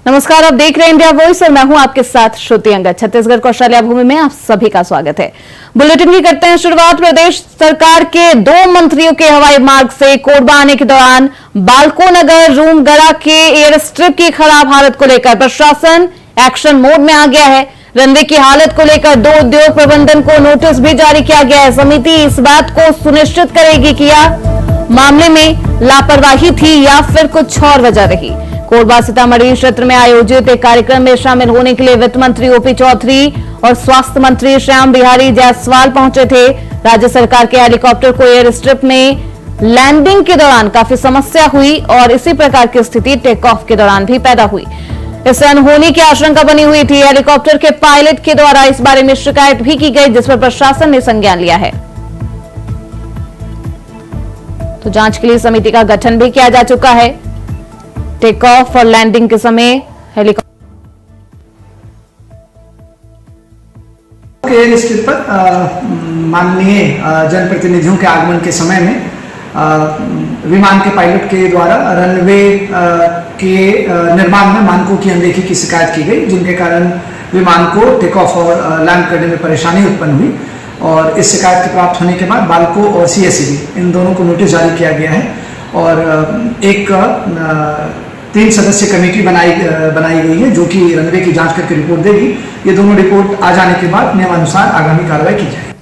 नमस्कार, आप देख रहे हैं इंडिया वॉइस और मैं हूं आपके साथ श्रुति अंगद। छत्तीसगढ़ कौशल्या भूमि में आप सभी का स्वागत है। बुलेटिन की करते हैं शुरुआत। प्रदेश सरकार के 2 मंत्रियों के हवाई मार्ग से कोरबा आने के दौरान बालको नगर रूमगढ़ा के एयर स्ट्रिप की खराब हालत को लेकर प्रशासन एक्शन मोड में आ गया है। रनवे की हालत को लेकर 2 उद्योग प्रबंधन को नोटिस भी जारी किया गया है। समिति इस बात को सुनिश्चित करेगी कि मामले में लापरवाही थी या फिर कुछ और वजह रही। कोरबा सीतामढ़ी क्षेत्र में आयोजित एक कार्यक्रम में शामिल होने के लिए वित्त मंत्री ओपी चौधरी और स्वास्थ्य मंत्री श्याम बिहारी जायसवाल पहुंचे थे। राज्य सरकार के हेलीकॉप्टर को एयर स्ट्रिप में लैंडिंग के दौरान काफी समस्या हुई और इसी प्रकार की स्थिति टेक ऑफ के दौरान भी पैदा हुई। इससे अनहोनी की आशंका बनी हुई थी। हेलीकॉप्टर के पायलट के द्वारा इस बारे में शिकायत भी की गई, जिस पर प्रशासन ने संज्ञान लिया है। तो जांच के लिए समिति का गठन भी किया जा चुका है। टेक ऑफ और लैंडिंग के समय हेलीकॉप्टर एयर स्ट्रिप पर माननीय जनप्रतिनिधियों के आगमन के समय में विमान के पायलट के द्वारा रनवे के निर्माण में मानकों की अनदेखी की शिकायत की गई, जिनके कारण विमान को टेक ऑफ और लैंड करने में परेशानी उत्पन्न हुई। और इस शिकायत के प्राप्त होने के बाद बालको और सीएसईबी इन दोनों को नोटिस जारी किया गया है और एक 3 सदस्यीय कमेटी बनाई गई है, जो कि रनवे की जांच करके रिपोर्ट देगी। ये दोनों रिपोर्ट आ जाने के बाद नियमानुसार आगामी कार्रवाई की जाएगी।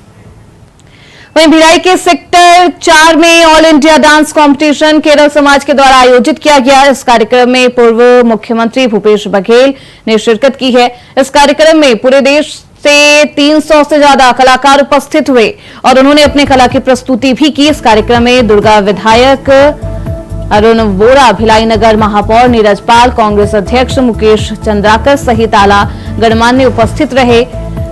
वहीं भिलाई के सेक्टर 4 में all India dance competition Kerala समाज के द्वारा आयोजित किया गया। इस कार्यक्रम में पूर्व मुख्यमंत्री भूपेश बघेल ने शिरकत की है। इस कार्यक्रम में पूरे देश से 300 से ज्यादा कलाकार उपस्थित हुए और उन्होंने अपनी कला की प्रस्तुति भी की। इस कार्यक्रम में दुर्गा विधायक अरुण वोरा, भिलाई नगर महापौर नीरज पाल, कांग्रेस अध्यक्ष मुकेश चंद्राकर सहित आला गणमान्य उपस्थित रहे।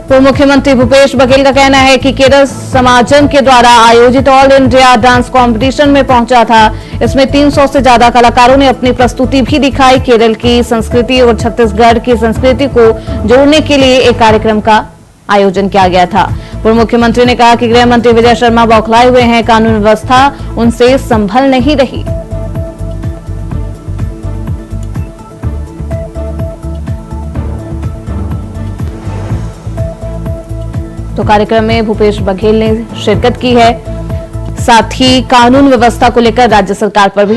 पूर्व मुख्यमंत्री भूपेश बघेल का कहना है कि केरल समाजम के द्वारा आयोजित ऑल इंडिया डांस कंपटीशन में पहुंचा था। इसमें 300 से ज्यादा कलाकारों ने अपनी प्रस्तुति भी दिखाई। केरल की संस्कृति और छत्तीसगढ़ की संस्कृति को जोड़ने के लिए एक कार्यक्रम का आयोजन किया गया था। पूर्व मुख्यमंत्री ने कहा कि गृह मंत्री विजय शर्मा बौखलाए हुए हैं, कानून व्यवस्था उनसे संभल नहीं रही। तो कार्यक्रम में भूपेश बघेल ने शिरकत की है। साथ ही कानून व्यवस्था को लेकर राज्य सरकार पर भी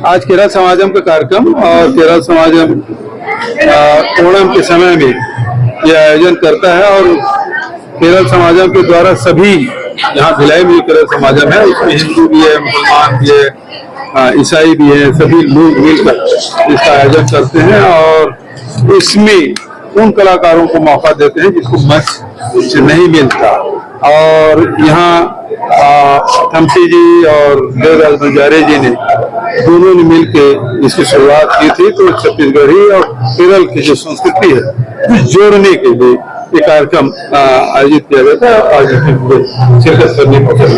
आज केरल समाजम का कार्यक्रम और केरल समाजम ओणम के समय में यह आयोजन करता है और केरल समाजम के द्वारा सभी यहाँ भिलाई में जो केरल समाजम है उसमें हिंदू भी है, मुसलमान भी है, ईसाई भी है, सभी लोग मिलकर इसका आयोजन करते हैं और इसमें उन कलाकारों को मौका देते हैं जिसको मंच नहीं मिलता। और यहाँ थम्पी जी और देवराज बंजारे जी ने दोनों ने मिलकर इसकी शुरुआत की थी। तो छत्तीसगढ़ी और केरल की जो संस्कृति है जोड़ने के लिए ये कार्यक्रम आयोजित किया जाता है। आज शिरकत करने को चल।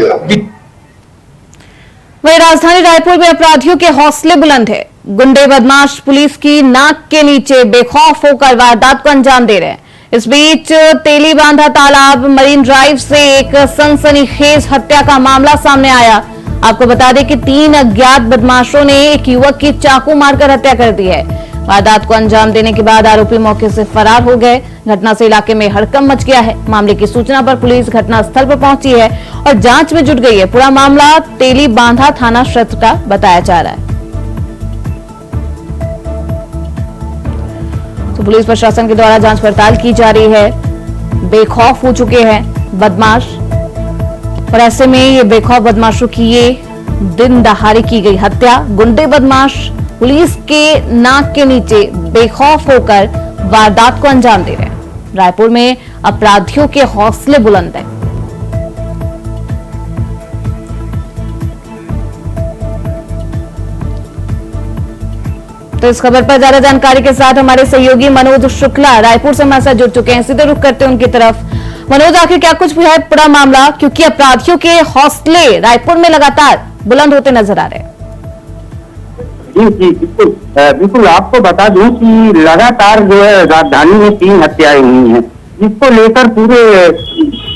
वहीं राजधानी रायपुर में अपराधियों के हौसले बुलंद है। गुंडे बदमाश पुलिस की नाक के नीचे बेखौफ होकर वारदात को अंजाम दे रहे हैं। इस बीच तेली बांधा तालाब मरीन ड्राइव से एक सनसनीखेज हत्या का मामला सामने आया। आपको बता दें कि 3 अज्ञात बदमाशों ने एक युवक की चाकू मारकर हत्या कर दी है। वारदात को अंजाम देने के बाद आरोपी मौके से फरार हो गए। घटना से इलाके में हड़कंप मच गया है। मामले की सूचना पर पुलिस घटनास्थल पर पहुंची है और जांच में जुट गई है। पूरा मामला तेली बांधा थाना क्षेत्र का बताया जा रहा है। तो पुलिस प्रशासन के द्वारा जांच पड़ताल की जा रही है। बेखौफ हो चुके हैं बदमाश और ऐसे में ये बेखौफ बदमाशों की ये दिन दहाड़े की गई हत्या। गुंडे बदमाश पुलिस के नाक के नीचे बेखौफ होकर वारदात को अंजाम दे रहे हैं। रायपुर में अपराधियों के हौसले बुलंद हैं। तो इस खबर पर ज्यादा जानकारी के साथ हमारे सहयोगी मनोज शुक्ला रायपुर से हमारे साथ जुड़ चुके हैं। सीधे रुख करते हैं उनकी तरफ। मनोज, आखिर क्या कुछ है पूरा मामला, क्योंकि अपराधियों के हौसले रायपुर में लगातार बुलंद होते नजर आ रहे हैं। जी बिल्कुल आपको बता दूं कि लगातार जो है राजधानी में 3 हत्याएं हुई हैं, जिसको लेकर पूरे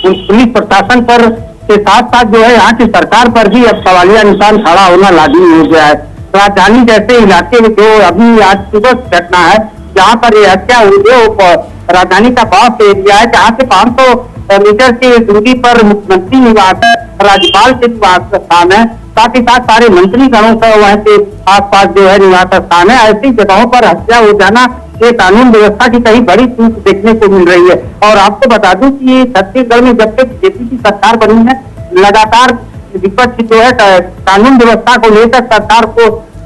पुलिस प्रशासन पर के साथ साथ जो है यहाँ की सरकार पर भी अब सवालिया निशान खड़ा होना लाजिमी हो गया है। राजधानी जैसे इलाके में जो अभी आज सुबह घटना है जहाँ पर ये हत्या हुई है, वो राजधानी का पास एरिया है जहाँ से 500 मीटर की दूरी पर मुख्यमंत्री निवास, राज्यपाल के निवास स्थान है, साथ ही साथ सारे मंत्री गणों का वहाँ से आसपास जो है निवास स्थान है। ऐसी जगहों पर हत्या हो जाना ये कानून व्यवस्था की कहीं बड़ी चूक देखने को मिल रही है। और आपको बता दूं कि छत्तीसगढ़ में जब तक बीजेपी की सरकार बनी है, लगातार विपक्ष जो है कानून व्यवस्था को लेकर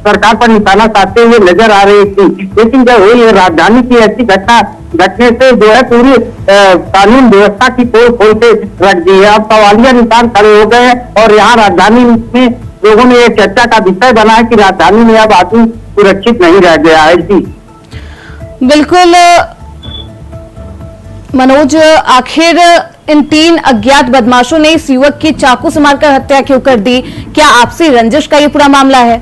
सरकार पर निशाना साधते हुए नजर आ रही थी। लेकिन जब हुई राजधानी की ऐसी घटना घटने से जो है पूरी कानून व्यवस्था की पोल खोल के रख दी है। अब सवालिया निशान खड़े हो गए हैं और यहाँ राजधानी में लोगों ने एक चर्चा का विषय बना है कि राजधानी में अब आदमी सुरक्षित नहीं रह गया है। जी बिल्कुल मनोज, आखिर इन 3 अज्ञात बदमाशों ने इस युवक की चाकू से मारकर हत्या क्यों कर दी? क्या आपसी रंजिश का ये पूरा मामला है?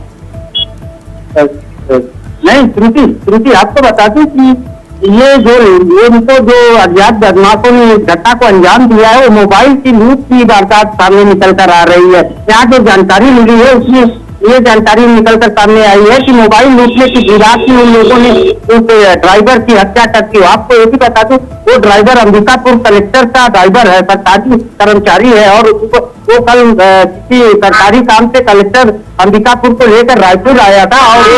नहीं श्रुति आपको बता दूं कि ये इनको जो अज्ञात बदमाशों ने घटना को अंजाम दिया है, वो मोबाइल की लूट की वारदात सामने निकल कर आ रही है। यहाँ जो जानकारी मिली है उसमें ये जानकारी निकल कर सामने आई है कि मोबाइल लूटने की विरासत में उन लोगों ने उस ड्राइवर की हत्या कर दी। आपको ये भी बता दूं, वो ड्राइवर अंबिकापुर कलेक्टर का ड्राइवर है, सरकारी कर्मचारी है और वो कल किसी सरकारी काम से कलेक्टर अंबिकापुर को लेकर रायपुर आया था। और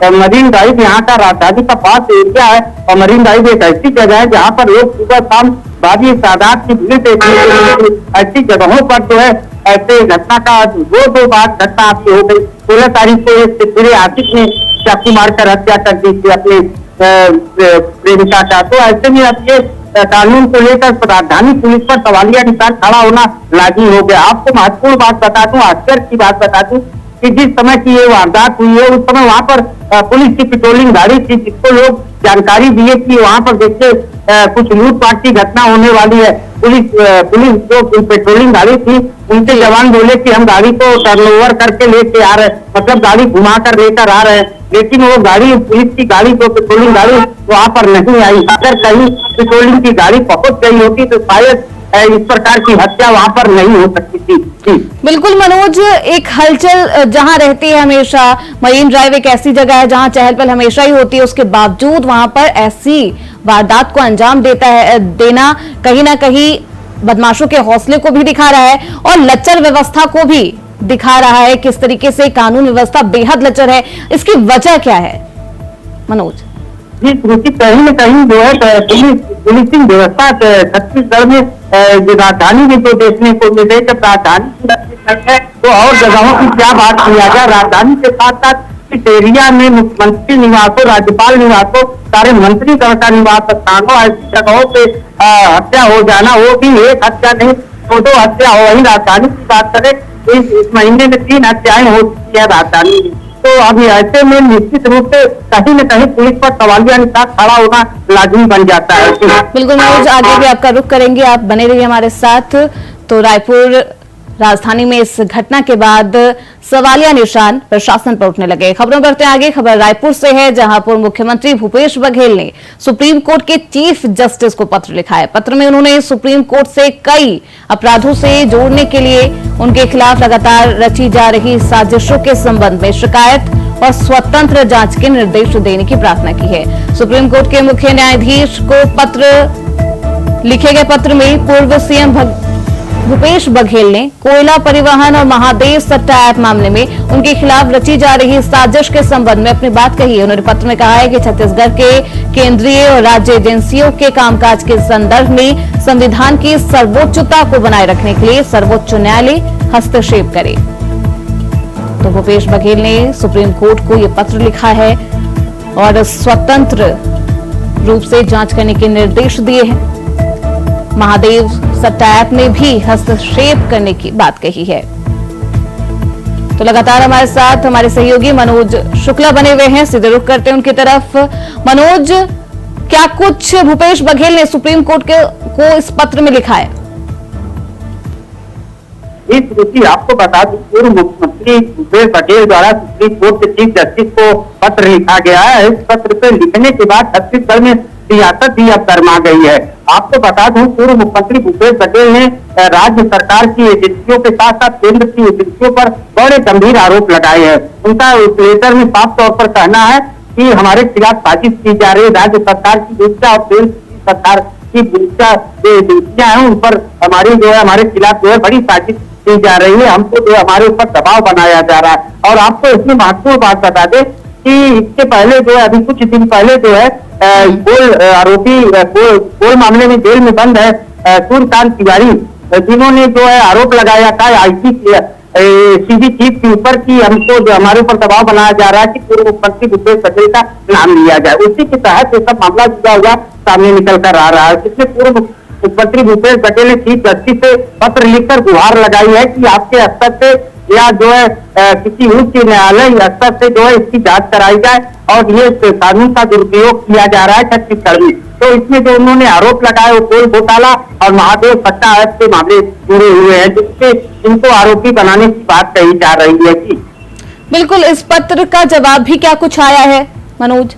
ये मरीन ड्राइव यहाँ का राजधानी का पास एरिया है और मरीन ड्राइव एक ऐसी जगह है जहाँ पर लोग सुबह शाम भारी तादाद की भीड़ देखने को मिलती है। ऐसी जगहों पर जो है ऐसे घटना का दो बार घटना आपकी हो गई। 16 तारीख को एक पूरे आतिश ने चाकू मारकर हत्या कर दी थी अपने प्रेमिका का। तो ऐसे में अब ये कानून को लेकर राजधानी पुलिस पर सवालिया निशान खड़ा होना लाजिम हो गया। आपको महत्वपूर्ण बात बता दूं, आश्चर्य की बात बता दूं कि जिस समय की ये वारदात हुई है उस समय वहां पर पुलिस की पेट्रोलिंग गाड़ी थी, जिसको लोग जानकारी दिए कि वहां पर देखिए कुछ लूटपाट की घटना होने वाली है। पुलिस जो पेट्रोलिंग गाड़ी थी उनके जवान बोले कि हम गाड़ी को टर्नओवर करके लेके आ रहे हैं, मतलब गाड़ी घुमा कर लेकर आ रहे हैं। लेकिन वो गाड़ी, पुलिस की गाड़ी जो पेट्रोलिंग गाड़ी वहां पर नहीं आई। अगर कहीं पेट्रोलिंग की गाड़ी पहुंच गई होती तो शायद इस प्रकार की हत्या वहां पर नहीं हो सकती थी। बिल्कुल मनोज, एक हलचल जहां रहती है हमेशा, मरीन ड्राइव एक ऐसी जगह है जहां चहल पहल हमेशा ही होती है, उसके बावजूद वहां पर ऐसी वारदात को अंजाम देना कहीं ना कहीं बदमाशों के हौसले को भी दिखा रहा है और लचर व्यवस्था को भी दिखा रहा है। किस तरीके से कानून व्यवस्था बेहद लचर है, इसकी वजह क्या है मनोज? जी श्रुति, कहीं न कहीं जो है पुलिसिंग व्यवस्था छत्तीसगढ़ में राजधानी में जो देखने को मिल रही है, जब राजधानी है तो और जगहों की क्या बात किया जाए, राजधानी के साथ साथ इस एरिया में मुख्यमंत्री निवास हो, राज्यपाल निवास हो, सारे मंत्री गण का निवास स्थान हो, ऐसी जगहों पे हत्या हो जाना, वो भी एक हत्या नहीं 2 हत्या हो। वही राजधानी की बात करें तो इस महीने में 3 हत्याएं हो चुकी है राजधानी में। तो अभी ऐसे में निश्चित रूप से कहीं न कहीं पुलिस पर सवालिया निशान खड़ा होना लाजिमी बन जाता है। बिल्कुल मनोज, आगे भी आपका रुख करेंगे, आप बने रहिए हमारे साथ। तो रायपुर राजधानी में इस घटना के बाद सवालिया निशान प्रशासन पर उठने लगे। खबरों बढ़ते आगे, खबर रायपुर से है जहां पूर्व मुख्यमंत्री भूपेश बघेल ने सुप्रीम कोर्ट के चीफ जस्टिस को पत्र लिखा है। पत्र में उन्होंने सुप्रीम कोर्ट से कई अपराधों से जोड़ने के लिए उनके खिलाफ लगातार रची जा रही साजिशों के संबंध में शिकायत और स्वतंत्र जांच के निर्देश देने की प्रार्थना की है। सुप्रीम कोर्ट के मुख्य न्यायाधीश को लिखे गए पत्र में पूर्व सीएम भूपेश बघेल ने कोयला परिवहन और महादेव सट्टा ऐप मामले में उनके खिलाफ रची जा रही साजिश के संबंध में अपनी बात कही है। उन्होंने पत्र में कहा है कि छत्तीसगढ़ के केंद्रीय और राज्य एजेंसियों के कामकाज के संदर्भ में संविधान की सर्वोच्चता को बनाए रखने के लिए सर्वोच्च न्यायालय हस्तक्षेप करे। तो भूपेश बघेल ने सुप्रीम कोर्ट को यह पत्र लिखा है और स्वतंत्र रूप से जांच करने के निर्देश दिए हैं। महादेव सट्टा ऐप में भी हस्तक्षेप करने की बात कही है। तो लगातार हमारे साथ हमारे सहयोगी मनोज शुक्ला बने हुए हैं, सीधे रुख करते हैं उनकी तरफ। मनोज, क्या कुछ भूपेश बघेल ने सुप्रीम कोर्ट को इस पत्र में लिखा है? इस रुचि आपको बता दूं, पूर्व मुख्यमंत्री भूपेश बघेल द्वारा सुप्रीम कोर्ट के चीफ जस्टिस को पत्र लिखा गया है। इस पत्र पे लिखने के बाद छत्तीसगढ़ में सियासत भी अब गर्मा गई है। आपको बता दूं, पूर्व मुख्यमंत्री भूपेश बघेल ने राज्य सरकार की एजेंसियों के साथ साथ केंद्र की एजेंसियों पर बड़े गंभीर आरोप लगाए हैं। उनका उस लेटर में साफ तौर पर कहना है कि हमारे खिलाफ साजिश की जा रही है। राज्य सरकार की ऊर्जा और केंद्र की सरकार की ऊर्जा जो एजेंसियां हैं उन पर हमारी जो है हमारे खिलाफ जो है बड़ी साजिश की जा रही है। हमको जो हमारे ऊपर दबाव बनाया जा रहा है। और आपको इसमें महत्वपूर्ण बात बता दें कि इसके पहले जो है अभी कुछ दिन पहले जो है गोल आरोपी गोल मामले में जेल में बंद है सूर्यकांत तिवारी, जिन्होंने जो है आरोप लगाया था आईटी सीबी चीफ के ऊपर कि हमको जो हमारे ऊपर दबाव बनाया जा रहा है कि पूर्व मुख्यमंत्री भूपेश बघेल का नाम लिया जाए। उसी के तहत ये सब मामला जुड़ा हुआ सामने निकल कर आ रहा है। जिसमें पूर्व मुख्यमंत्री भूपेश बघेल ने चीफ जस्टिस से पत्र लिखकर गुहार लगाई है कि आपके स्तर से या जो है किसी उच्च न्यायालय स्तर से जो है इसकी जांच कराई जाए और ये कानून का दुरुपयोग किया जा रहा है छत्तीसगढ़ में। तो इसमें जो उन्होंने आरोप लगाए वो कोल घोटाला और महादेव सट्टा ऐप के मामले जुड़े हुए हैं, जिससे इनको आरोपी बनाने की बात कही जा रही है। कि बिल्कुल, इस पत्र का जवाब भी क्या कुछ आया है मनोज?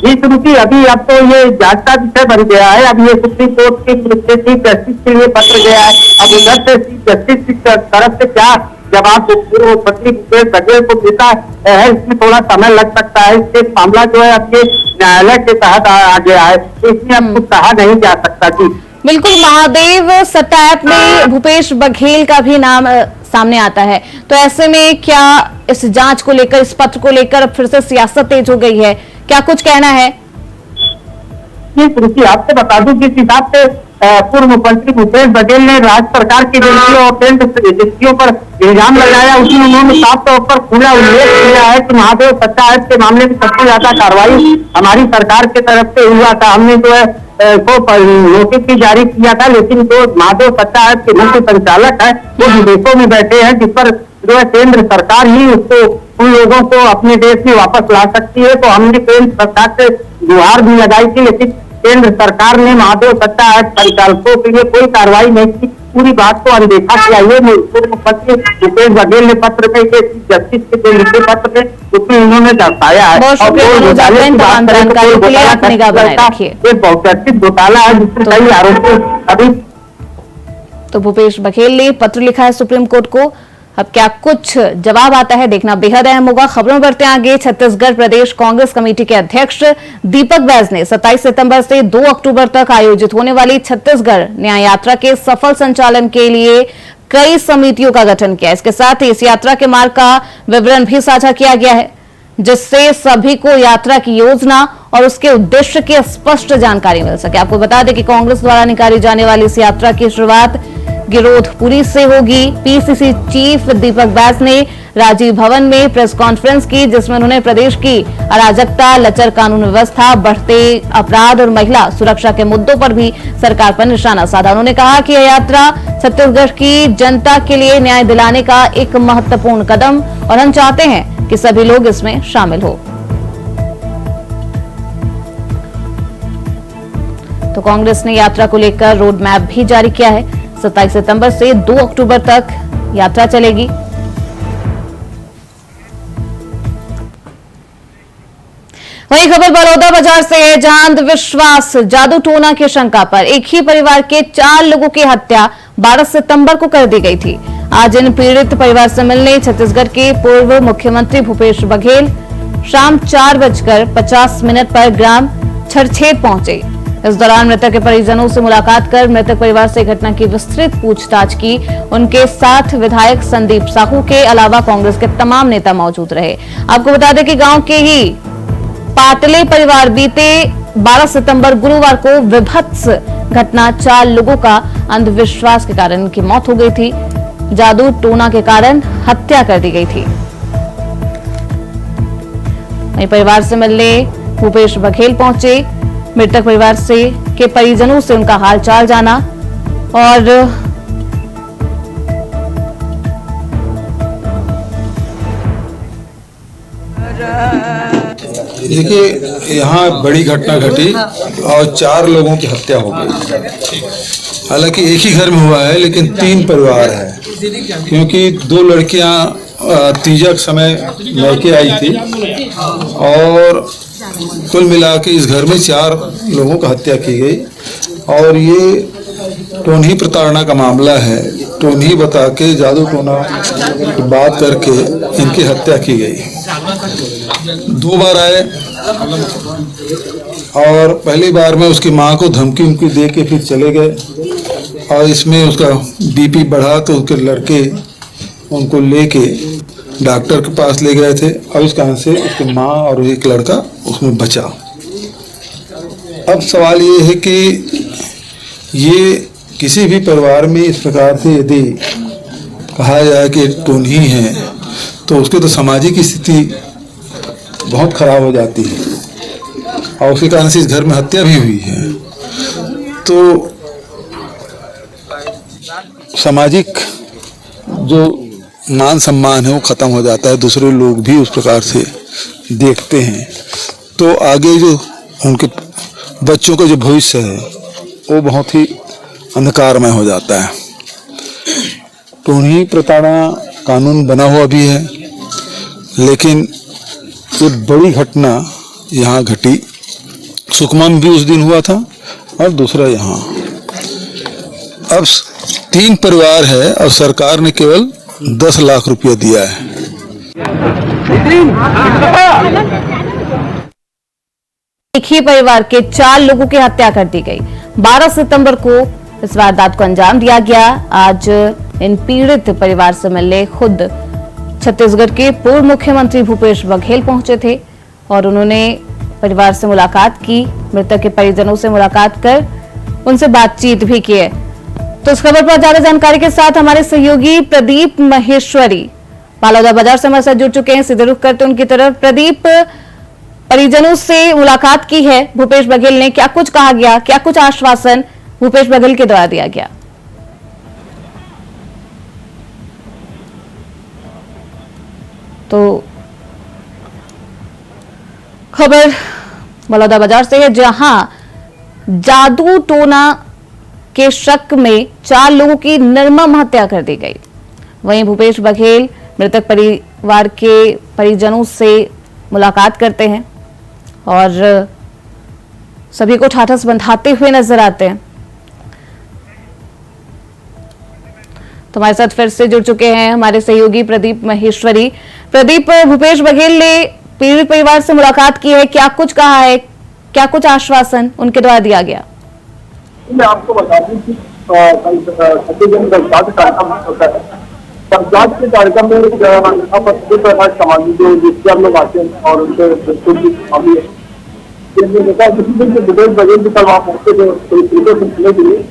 इस रुचि अभी अब तो ये जांच का विषय बन गया है। अब ये सुप्रीम कोर्ट के चीफ जस्टिस के लिए पत्र गया है। अब उधर से चीफ जस्टिस की तरफ से क्या जवाब पूर्व मुख्यमंत्री भूपेश बघेल को मिलता है, इसमें थोड़ा समय लग सकता है। इससे मामला जो है अब ये न्यायालय के तहत आ गया है, तो इसमें अब कुछ कहा नहीं जा सकता। जी बिल्कुल, महादेव सट्टा ऐप में भूपेश बघेल का भी नाम सामने आता है, तो ऐसे में क्या इस जांच को लेकर, इस पत्र को लेकर अब फिर से सियासत तेज हो गई है, क्या कुछ कहना है? रुचि आपको बता दूं, जिस हिसाब से पूर्व मुख्यमंत्री भूपेश बघेल ने राज्य सरकार की एजेंसियों और केंद्र एजेंसियों पर इल्जाम लगाया, उसमें उन्होंने साफ तौर पर खुला उल्लेख किया है कि महादेव सट्टा ऐप के मामले में सबसे ज्यादा कार्रवाई हमारी सरकार की तरफ से हुआ था। हमने जो है नोटिस भी जारी किया था, लेकिन जो महादेव सट्टा ऐप के मुख्य संचालक है वो विदेशों में बैठे हैं, जिस पर जो है केंद्र सरकार ही उसको उन लोगों को अपने देश में वापस ला सकती है। तो हमने केंद्र सरकार से गुहार भी लगाई थी, लेकिन केंद्र सरकार ने महादेव सट्टा ऐप संचालकों के लिए कोई कार्रवाई नहीं की, पूरी बात को अनदेखा किया। ये पूर्व मुख्यमंत्री भूपेश बघेल ने पत्र में जस्टिस के लिखे पत्र में उसमें उन्होंने दर्शाया है। बहुत बहुचर्चित घोटाला है जिसमें कई आरोपी अभी। तो भूपेश बघेल ने पत्र लिखा है सुप्रीम कोर्ट को, अब क्या कुछ जवाब आता है देखना बेहद अहम होगा। खबरों बढ़ते हैं आगे। छत्तीसगढ़ प्रदेश कांग्रेस कमेटी के अध्यक्ष दीपक बैज ने 27 सितंबर से 2 अक्टूबर तक आयोजित होने वाली छत्तीसगढ़ न्याय यात्रा के सफल संचालन के लिए कई समितियों का गठन किया। इसके साथ ही इस यात्रा के मार्ग का विवरण भी साझा किया गया है, जिससे सभी को यात्रा की योजना और उसके उद्देश्य की स्पष्ट जानकारी मिल सके। आपको बता दें कि कांग्रेस द्वारा निकाली जाने वाली इस यात्रा की शुरुआत गिरोधपुरी से होगी। पीसीसी चीफ दीपक बैज ने राजीव भवन में प्रेस कॉन्फ्रेंस की, जिसमें उन्होंने प्रदेश की अराजकता, लचर कानून व्यवस्था, बढ़ते अपराध और महिला सुरक्षा के मुद्दों पर भी सरकार पर निशाना साधा। उन्होंने कहा कि यह यात्रा छत्तीसगढ़ की जनता के लिए न्याय दिलाने का एक महत्वपूर्ण कदम और हम चाहते हैं कि सभी लोग इसमें शामिल हो। तो कांग्रेस ने यात्रा को लेकर रोड मैप भी जारी किया है। 27 सितंबर से 2 अक्टूबर तक यात्रा चलेगी। वही खबर बड़ौदा बाजार से है, जहां अंधविश्वास जादू टोना की शंका पर एक ही परिवार के 4 लोगों की हत्या 12 सितंबर को कर दी गई थी। आज इन पीड़ित परिवार से मिलने छत्तीसगढ़ के पूर्व मुख्यमंत्री भूपेश बघेल शाम 4:50 पर ग्राम छरछेद पहुंचे। इस दौरान मृतक के परिजनों से मुलाकात कर मृतक परिवार से घटना की विस्तृत पूछताछ की। उनके साथ विधायक संदीप साहू के अलावा कांग्रेस के तमाम नेता मौजूद रहे। आपको बता दें कि गांव के ही पाटले परिवार बीते 12 सितंबर गुरुवार को विभत्स घटना 4 लोगों का अंधविश्वास के कारण इनकी मौत हो गई थी। जादू टोना के कारण हत्या कर दी गई थी। वहीं परिवार से मिलने भूपेश बघेल पहुंचे, मृतक परिवार से के परिजनों से उनका हालचाल जाना और देखिए यहाँ बड़ी घटना घटी और 4 लोगों की हत्या हो गई। हालांकि एक ही घर में हुआ है लेकिन 3 परिवार है, क्योंकि 2 लड़कियां तीजा के समय लेके आई थी और कुल मिला के इस घर में 4 लोगों का हत्या की गई। और ये टोनी प्रताड़ना का मामला है। टोनी बता के जादू टोना की बात करके इनकी हत्या की गई। 2 बार आए और पहली बार में उसकी माँ को धमकी उमकी दे के फिर चले गए और इसमें उसका बीपी बढ़ा तो उसके लड़के उनको लेके डॉक्टर के पास ले गए थे और इस कारण से उसकी माँ और एक लड़का उसमें बचा। अब सवाल ये है कि ये किसी भी परिवार में इस प्रकार से यदि कहा जाए कि टोनी है तो उसके तो सामाजिक स्थिति बहुत खराब हो जाती है और उसके कारण से इस घर में हत्या भी हुई है। तो सामाजिक जो मान सम्मान है वो ख़त्म हो जाता है, दूसरे लोग भी उस प्रकार से देखते हैं तो आगे जो उनके बच्चों का जो भविष्य है वो बहुत ही अंधकारमय हो जाता है। टोनी प्रताड़ना कानून बना हुआ भी है लेकिन ये बड़ी घटना यहाँ घटी। सुकमा में भी उस दिन हुआ था और दूसरा यहाँ। अब 3 परिवार है और सरकार ने केवल 10 लाख रुपया दिया है। एक ही परिवार के 4 लोगों की हत्या कर दी गई। 12 सितंबर को इस वारदात को अंजाम दिया गया। आज इन पीड़ित परिवार से मिलने खुद छत्तीसगढ़ के पूर्व मुख्यमंत्री भूपेश बघेल पहुंचे थे और उन्होंने परिवार से मुलाकात की, मृतक के परिजनों से मुलाकात कर उनसे बातचीत भी की है। तो इस खबर पर ज्यादा जानकारी के साथ हमारे सहयोगी प्रदीप महेश्वरी बालौदा बाजार से हमारे साथ जुड़ चुके हैं। सीधे रुख करते उनकी तरफ। प्रदीप, परिजनों से मुलाकात की है भूपेश बघेल ने, क्या कुछ कहा गया, क्या कुछ आश्वासन भूपेश बघेल के द्वारा दिया गया? तो खबर बलौदा बाजार से है जहां जादू टोना के शक में 4 लोगों की निर्मम हत्या कर दी गई। वहीं भूपेश बघेल मृतक परिवार के परिजनों से मुलाकात करते हैं और सभी को ठाठस बंधाते हुए नजर आते हैं। तो हमारे साथ फिर से जुड़ चुके हैं हमारे सहयोगी प्रदीप महेश्वरी। प्रदीप, भूपेश बघेल ने पीड़ित परिवार से मुलाकात की है, क्या कुछ कहा है, क्या कुछ आश्वासन उनके द्वारा दिया गया? मैं आपको बता दूं कि छत्तीसगढ़ गणराज्य कार्यक्रम होता है। गणराज्य के कार्यक्रम में समाज जो जिससे हम लोग आते हैं और उनके भूपेश बघेल भी कल वहाँ पहुंचे थे पीड़ितों से मिलने के लिए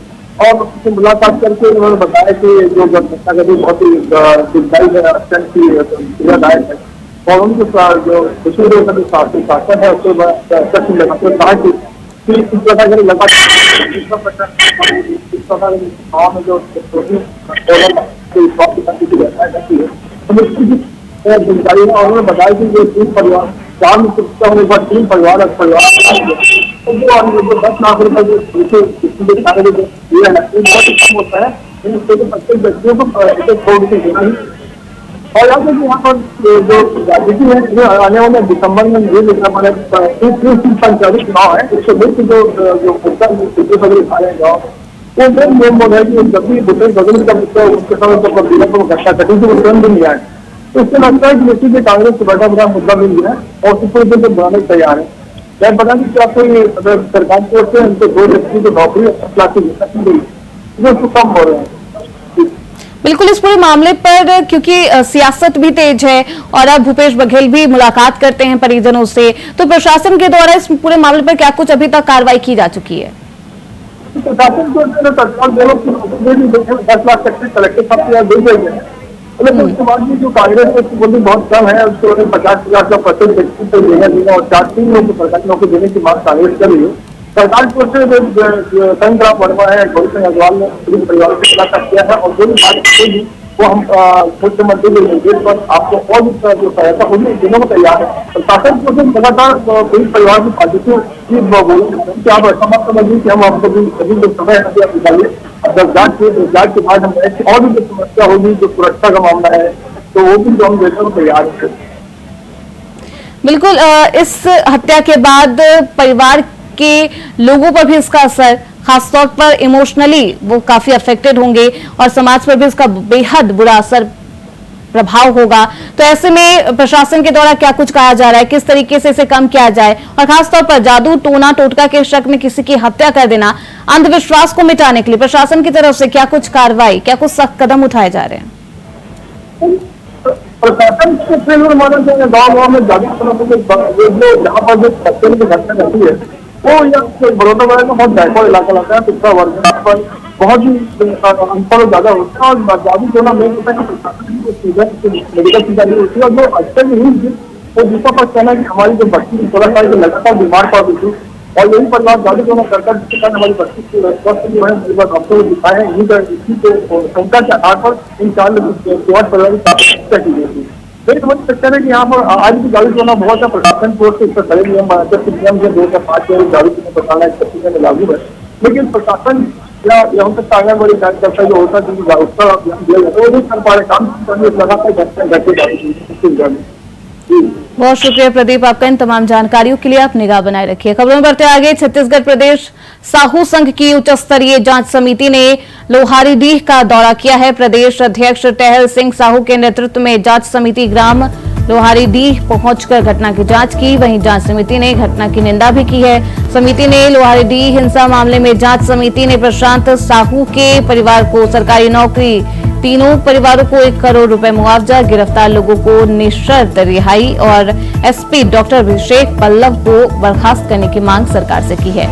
और उससे मुलाकात करके उन्होंने बताया कि जो घटना घटी बहुत ही दुखदायी है, अत्यंत ही पीड़ादायक है और उनके जो शासन है उसके कहा कि इस प्रकार के लगातार जानकारी है और उन्होंने बताया कि ये 3 परिवार 4 में 3 परिवार 10 लाख रुपए बहुत कम होता है, प्रत्येक व्यक्तियों को छोड़ के देना ही। और यहाँ पर जो राजनीति है आने वाले दिसंबर में ये पंचायती चुनाव है, इससे लेकर जो गाँव वो नियम बोल है कि जब भी भूपेश बघेल का उसके समय जब घटना घटी थी वो तुरंत भी आए तो इससे लगता है कि इसी के कांग्रेस को बड़ा बड़ा मुद्दा मिल गया और उसको पूरे दिन बनाने तैयार है। मैं बता दें कि आपको ये सरकार की ओर से उनको 2 व्यक्ति को नौकरी कम हो रहे हैं। बिल्कुल, इस पूरे मामले पर क्योंकि सियासत भी तेज है और अब भूपेश बघेल भी मुलाकात करते हैं परिजनों से, तो प्रशासन के द्वारा इस पूरे मामले पर क्या कुछ अभी तक कार्रवाई की जा चुकी है? प्रशासन को तत्काल 10 लाख तक कलेक्टर साहब दे गए हैं, लेकिन उसके बाद भी जो कांग्रेस है उसकी बोली बहुत कम है, उसको 50,000 का प्रत्येक व्यक्ति को देगा और 4-3 लोगों को सरकारी नौकरी देने की मांग कांग्रेस कर रही है। सरकार की ओर से संग्राम वर्मा है, गौरी अग्रवाल ने पीड़ित परिवार से मुलाकात किया है और जो भी बात होगी वो हम मुख्यमंत्री के निर्देश पर आपको और भी जो सहायता होगी देने को तैयार है। प्रशासन की ओर से लगातार पीड़ित परिवार की पॉजिटिव चीज बोली कि आप ऐसा मत समझिए कि हम आपको भी सभी जो समय है निकालिए, जब जांच के बाद हम ऐसी और भी जो समस्या होगी, जो सुरक्षा का मामला है, तो वो भी जो हम देखने को तैयार हैं। बिल्कुल, इस हत्या के बाद परिवार के लोगों पर भी इसका असर, खासतौर पर इमोशनली वो काफी अफेक्टेड होंगे और समाज पर भी इसका बेहद बुरा असर प्रभाव होगा। तो ऐसे में प्रशासन के द्वारा क्या कुछ कहा जा रहा है, किस तरीके से इसे कम किया जाए, और खासतौर पर जादू टोना टोटका के शक में किसी की हत्या कर देना, अंधविश्वास को मिटाने के लिए प्रशासन की तरफ से क्या कुछ कार्रवाई, क्या कुछ सख्त कदम उठाए जा रहे हैं? प्रशासन के फेवर मानव से गाँव में जादू जो जहाँ पर जो हत्या की घटना रहती है, वो यहाँ बड़ौदा में बहुत बैकवर्ड इलाका लगता है, पिछड़ा वर्ग पर बहुत ही अनपढ़ ज्यादा होता है, और जादू टोना मेन होता है कि प्रशासन मेडिकल चीजा नहीं होती है, और जो अच्छे नहीं हुई वो दूसरा पर कहना है कि हमारी जो बच्ची 16 साल की लगातार बीमार पड़ रही थी, और यही परिवार जादू टोना करकर जिसके कारण हमारी बच्ची की स्वास्थ्य जो है डॉक्टर को दिखाए हैं, इसी को शंका के आधार पर इन 4 परिवार की हत्या की गई थी। मेरी समझ सकते हैं कि यहाँ पर आज भी जादू टोना बहुत है, प्रशासन की ओर से इस पर कड़े नियम बनाते हैं, नियम जो 2005 में जादू टोना बताना इस चीजें में लागू है, लेकिन प्रशासन या हो सकता है बड़ी कार्यकर्ता जो होता है जिनको जागरूकता अभियान दिया जाता है, वो नहीं कर पा रहे, काम करने लगातार घटते जा रही है। बहुत शुक्रिया प्रदीप आपका इन तमाम जानकारियों के लिए। आप निगाह बनाए रखिए। खबरों में बढ़ते आगे, छत्तीसगढ़ प्रदेश साहू संघ की उच्च स्तरीय जांच समिति ने लोहारीडीह का दौरा किया है। प्रदेश अध्यक्ष टहल सिंह साहू के नेतृत्व में जांच समिति ग्राम लोहारीडीह पहुंचकर घटना की जांच की। वहीं जांच समिति ने घटना की निंदा भी की है। समिति ने लोहारीडीह हिंसा मामले में जांच समिति ने प्रशांत साहू के परिवार को सरकारी नौकरी, तीनों परिवारों को 1 करोड़ रुपए मुआवजा, गिरफ्तार लोगों को निःशर्त रिहाई और एसपी डॉक्टर अभिषेक पल्लव को बर्खास्त करने की मांग सरकार से की है।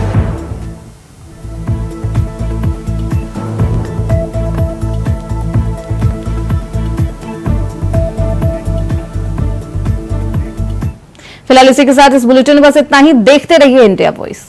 फिलहाल इसी के साथ इस बुलेटिन में बस इतना ही। देखते रहिए इंडिया वॉइस।